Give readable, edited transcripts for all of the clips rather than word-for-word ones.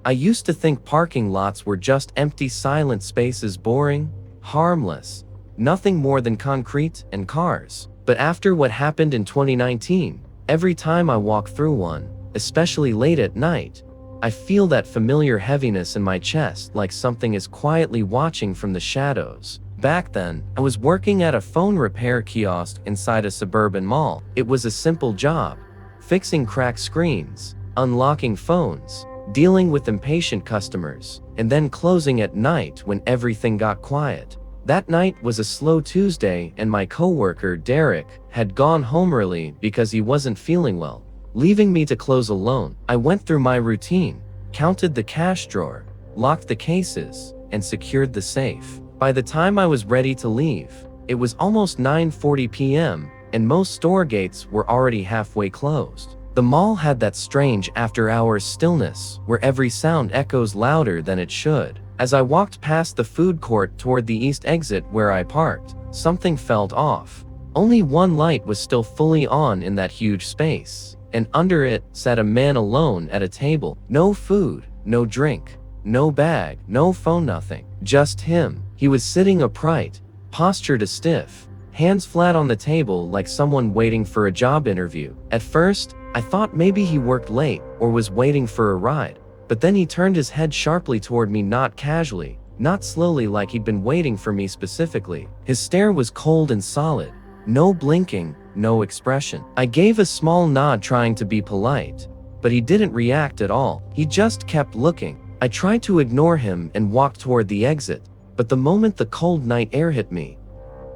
I used to think parking lots were just empty, silent spaces, boring, harmless, nothing more than concrete and cars. But after what happened in 2019, every time I walk through one, especially late at night, I feel that familiar heaviness in my chest, like something is quietly watching from the shadows. Back then, I was working at a phone repair kiosk inside a suburban mall. It was a simple job, fixing cracked screens, unlocking phones, dealing with impatient customers, and then closing at night when everything got quiet. That night was a slow Tuesday, and my coworker, Derek, had gone home early because he wasn't feeling well, leaving me to close alone. I went through my routine, counted the cash drawer, locked the cases, and secured the safe. By the time I was ready to leave, it was almost 9:40 p.m., and most store gates were already halfway closed. The mall had that strange after-hours stillness, where every sound echoes louder than it should. As I walked past the food court toward the east exit where I parked, something felt off. Only one light was still fully on in that huge space, and under it sat a man alone at a table. No food, no drink, no bag, no phone, nothing. Just him. He was sitting upright, postured stiff, hands flat on the table like someone waiting for a job interview. At first, I thought maybe he worked late or was waiting for a ride, but then he turned his head sharply toward me, not casually, not slowly like he'd been waiting for me specifically. His stare was cold and solid, no blinking, no expression. I gave a small nod trying to be polite, but he didn't react at all. He just kept looking. I tried to ignore him and walked toward the exit, but the moment the cold night air hit me,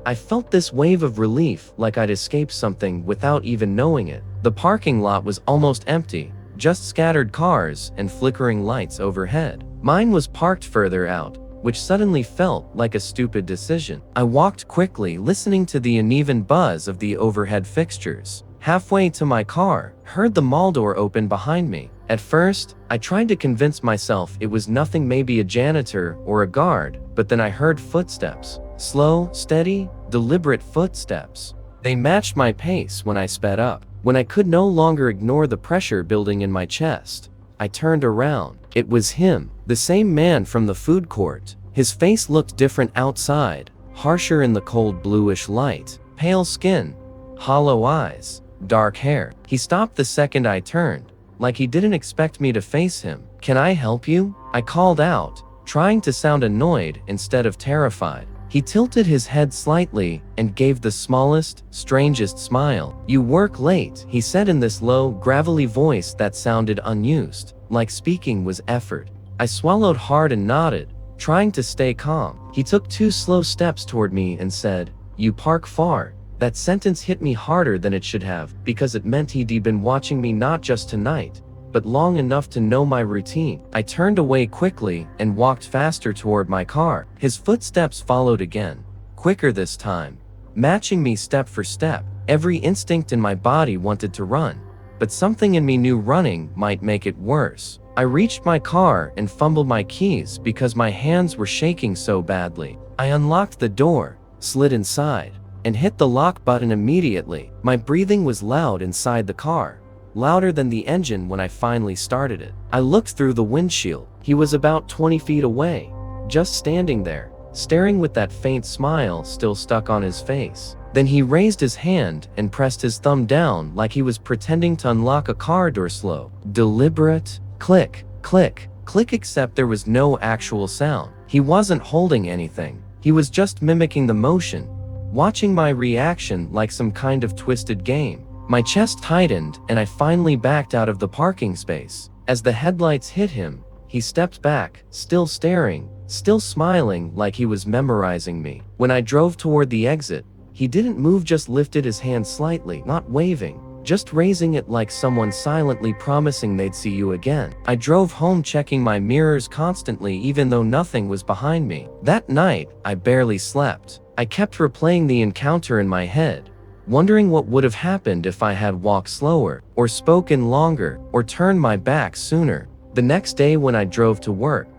I felt this wave of relief, like I'd escaped something without even knowing it. The parking lot was almost empty, just scattered cars and flickering lights overhead. Mine was parked further out, which suddenly felt like a stupid decision. I walked quickly, listening to the uneven buzz of the overhead fixtures. Halfway to my car, heard the mall door open behind me. At first, I tried to convince myself it was nothing, maybe a janitor or a guard, but then I heard footsteps. Slow, steady, deliberate footsteps. They matched my pace when I sped up. When I could no longer ignore the pressure building in my chest, I turned around. It was him, the same man from the food court. His face looked different outside, harsher in the cold bluish light. Pale skin, hollow eyes, dark hair. He stopped the second I turned, like he didn't expect me to face him. "Can I help you?" I called out, trying to sound annoyed instead of terrified. He tilted his head slightly and gave the smallest, strangest smile. "You work late," he said in this low, gravelly voice that sounded unused, like speaking was effort. I swallowed hard and nodded, trying to stay calm. He took 2 slow steps toward me and said, "You park far." That sentence hit me harder than it should have, because it meant he'd been watching me not just tonight, but long enough to know my routine. I turned away quickly and walked faster toward my car. His footsteps followed again, quicker this time, matching me step for step. Every instinct in my body wanted to run, but something in me knew running might make it worse. I reached my car and fumbled my keys because my hands were shaking so badly. I unlocked the door, slid inside, and hit the lock button immediately. My breathing was loud inside the car, louder than the engine when I finally started it. I looked through the windshield. He was about 20 feet away, just standing there, staring with that faint smile still stuck on his face. Then he raised his hand and pressed his thumb down like he was pretending to unlock a car door. Slow, deliberate, click, click, click, except there was no actual sound. He wasn't holding anything. He was just mimicking the motion, watching my reaction like some kind of twisted game. My chest tightened and I finally backed out of the parking space. As the headlights hit him, he stepped back, still staring, still smiling like he was memorizing me. When I drove toward the exit, he didn't move, just lifted his hand slightly, not waving, just raising it like someone silently promising they'd see you again. I drove home, checking my mirrors constantly even though nothing was behind me. That night, I barely slept. I kept replaying the encounter in my head, wondering what would have happened if I had walked slower, or spoken longer, or turned my back sooner. The next day when I drove to work,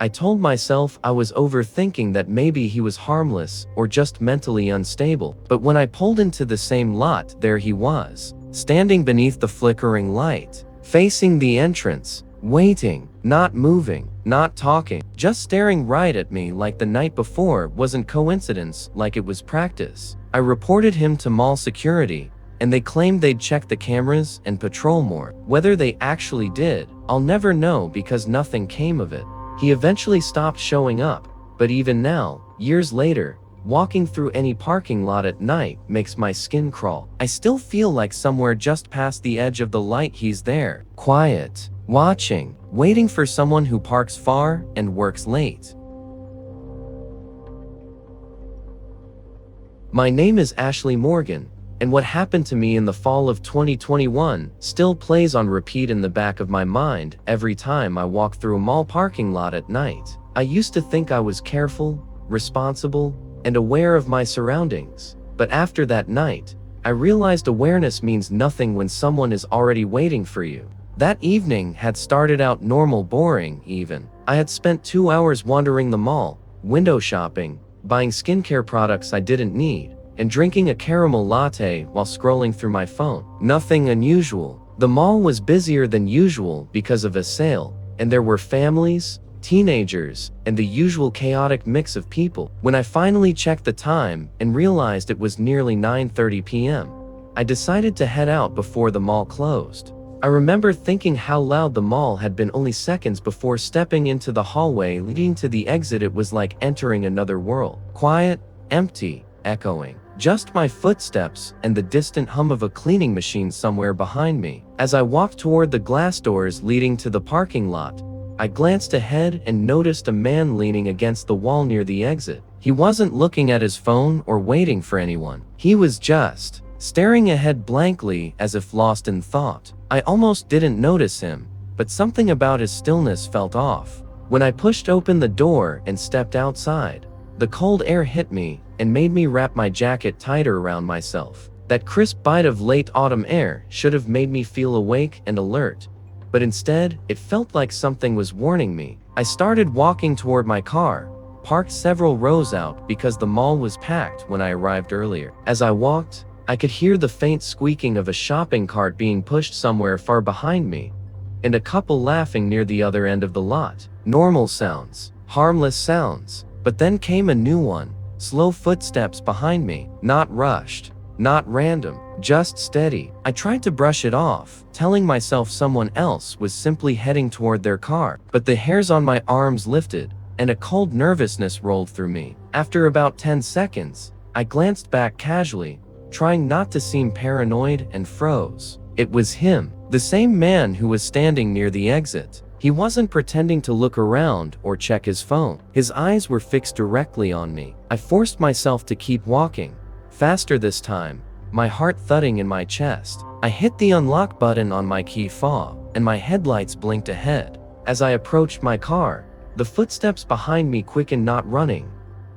I told myself I was overthinking, that maybe he was harmless or just mentally unstable. But when I pulled into the same lot, there he was, standing beneath the flickering light, facing the entrance, waiting. Not moving, not talking, just staring right at me like the night before wasn't coincidence, like it was practice. I reported him to mall security, and they claimed they'd check the cameras and patrol more. Whether they actually did, I'll never know because nothing came of it. He eventually stopped showing up, but even now, years later, walking through any parking lot at night makes my skin crawl. I still feel like somewhere just past the edge of the light he's there, quiet, watching, waiting for someone who parks far and works late. My name is Ashley Morgan, and what happened to me in the fall of 2021 still plays on repeat in the back of my mind every time I walk through a mall parking lot at night. I used to think I was careful, responsible, and aware of my surroundings. But after that night, I realized awareness means nothing when someone is already waiting for you. That evening had started out normal, boring even. I had spent 2 hours wandering the mall, window shopping, buying skincare products I didn't need, and drinking a caramel latte while scrolling through my phone. Nothing unusual. The mall was busier than usual because of a sale, and there were families, teenagers, and the usual chaotic mix of people. When I finally checked the time and realized it was nearly 9:30 p.m., I decided to head out before the mall closed. I remember thinking how loud the mall had been only seconds before stepping into the hallway leading to the exit. It was like entering another world. Quiet, empty, echoing. Just my footsteps and the distant hum of a cleaning machine somewhere behind me. As I walked toward the glass doors leading to the parking lot, I glanced ahead and noticed a man leaning against the wall near the exit. He wasn't looking at his phone or waiting for anyone. He was just staring ahead blankly as if lost in thought. I almost didn't notice him, but something about his stillness felt off. When I pushed open the door and stepped outside, the cold air hit me and made me wrap my jacket tighter around myself. That crisp bite of late autumn air should have made me feel awake and alert, but instead, it felt like something was warning me. I started walking toward my car, parked several rows out because the mall was packed when I arrived earlier. As I walked, I could hear the faint squeaking of a shopping cart being pushed somewhere far behind me, and a couple laughing near the other end of the lot. Normal sounds, harmless sounds, but then came a new one. Slow footsteps behind me, not rushed, not random, just steady. I tried to brush it off, telling myself someone else was simply heading toward their car, but the hairs on my arms lifted, and a cold nervousness rolled through me. After about 10 seconds, I glanced back casually, trying not to seem paranoid, and froze. It was him, the same man who was standing near the exit. He wasn't pretending to look around or check his phone. His eyes were fixed directly on me. I forced myself to keep walking, faster this time, my heart thudding in my chest. I hit the unlock button on my key fob, and my headlights blinked ahead. As I approached my car, the footsteps behind me quickened, not running,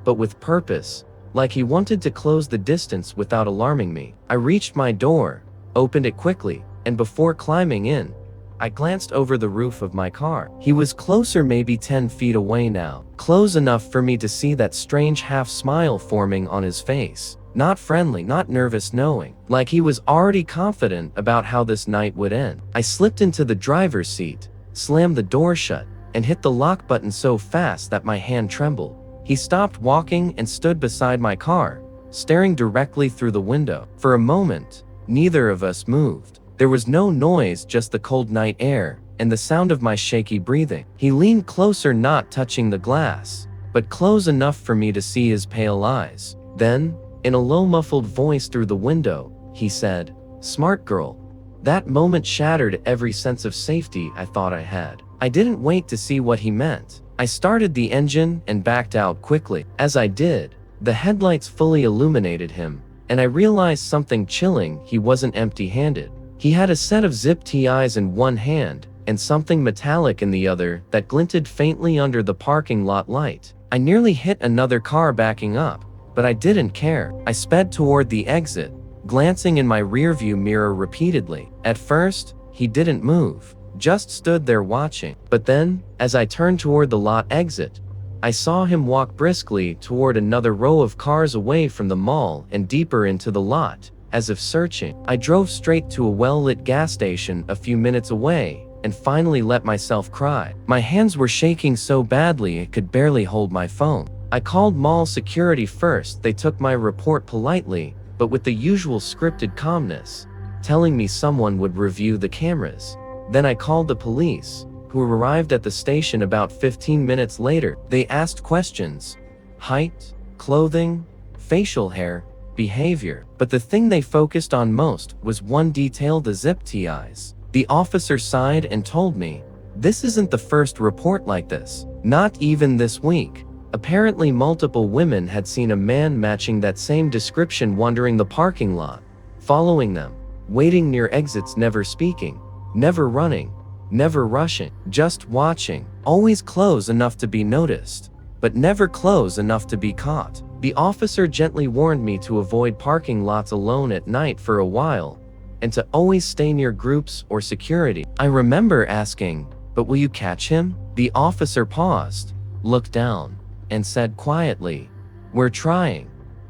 but with purpose, like he wanted to close the distance without alarming me. I reached my door, opened it quickly, and before climbing in, I glanced over the roof of my car. He was closer, maybe 10 feet away now, close enough for me to see that strange half smile forming on his face. Not friendly, not nervous, knowing, like he was already confident about how this night would end. I slipped into the driver's seat, slammed the door shut, and hit the lock button so fast that my hand trembled. He stopped walking and stood beside my car, staring directly through the window. For a moment, neither of us moved. There was no noise, just the cold night air and the sound of my shaky breathing. He leaned closer, not touching the glass, but close enough for me to see his pale eyes. Then, in a low, muffled voice through the window, he said, "Smart girl." That moment shattered every sense of safety I thought I had. I didn't wait to see what he meant. I started the engine and backed out quickly. As I did, the headlights fully illuminated him, and I realized something chilling: he wasn't empty-handed. He had a set of zip-tie eyes in one hand, and something metallic in the other that glinted faintly under the parking lot light. I nearly hit another car backing up, but I didn't care. I sped toward the exit, glancing in my rearview mirror repeatedly. At first, he didn't move, just stood there watching. But then, as I turned toward the lot exit, I saw him walk briskly toward another row of cars away from the mall and deeper into the lot, as if searching. I drove straight to a well-lit gas station a few minutes away, and finally let myself cry. My hands were shaking so badly I could barely hold my phone. I called mall security first. They took my report politely, but with the usual scripted calmness, telling me someone would review the cameras. Then I called the police, who arrived at the station about 15 minutes later. They asked questions: height, clothing, facial hair, behavior. But the thing they focused on most was one detail: the zip ties. The officer sighed and told me, "This isn't the first report like this. Not even this week." Apparently multiple women had seen a man matching that same description wandering the parking lot, following them, waiting near exits, never speaking, never running, never rushing, just watching, always close enough to be noticed, but never close enough to be caught. The officer gently warned me to avoid parking lots alone at night for a while, and to always stay near groups or security. I remember asking, "But will you catch him?" The officer paused, looked down, and said quietly, "We're trying."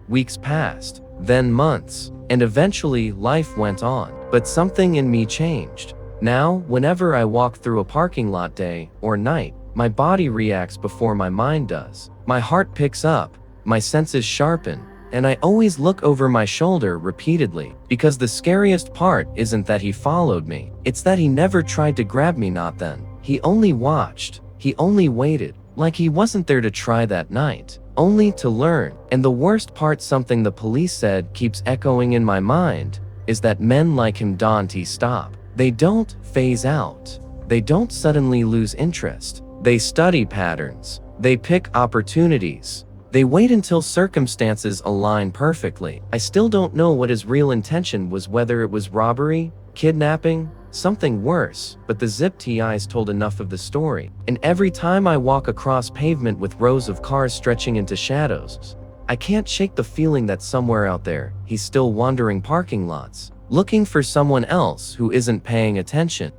Weeks passed, then months, and eventually life went on. But something in me changed. Now, whenever I walk through a parking lot day or night, my body reacts before my mind does. My heart picks up, my senses sharpen, and I always look over my shoulder repeatedly. Because the scariest part isn't that he followed me, it's that he never tried to grab me. Not then. He only watched, he only waited, like he wasn't there to try that night, only to learn. And the worst part, something the police said keeps echoing in my mind, is that men like him don't stop. They don't phase out. They don't suddenly lose interest. They study patterns. They pick opportunities. They wait until circumstances align perfectly. I still don't know what his real intention was, whether it was robbery, kidnapping, something worse, but the zip ties told enough of the story. And every time I walk across pavement with rows of cars stretching into shadows, I can't shake the feeling that somewhere out there, he's still wandering parking lots, looking for someone else who isn't paying attention.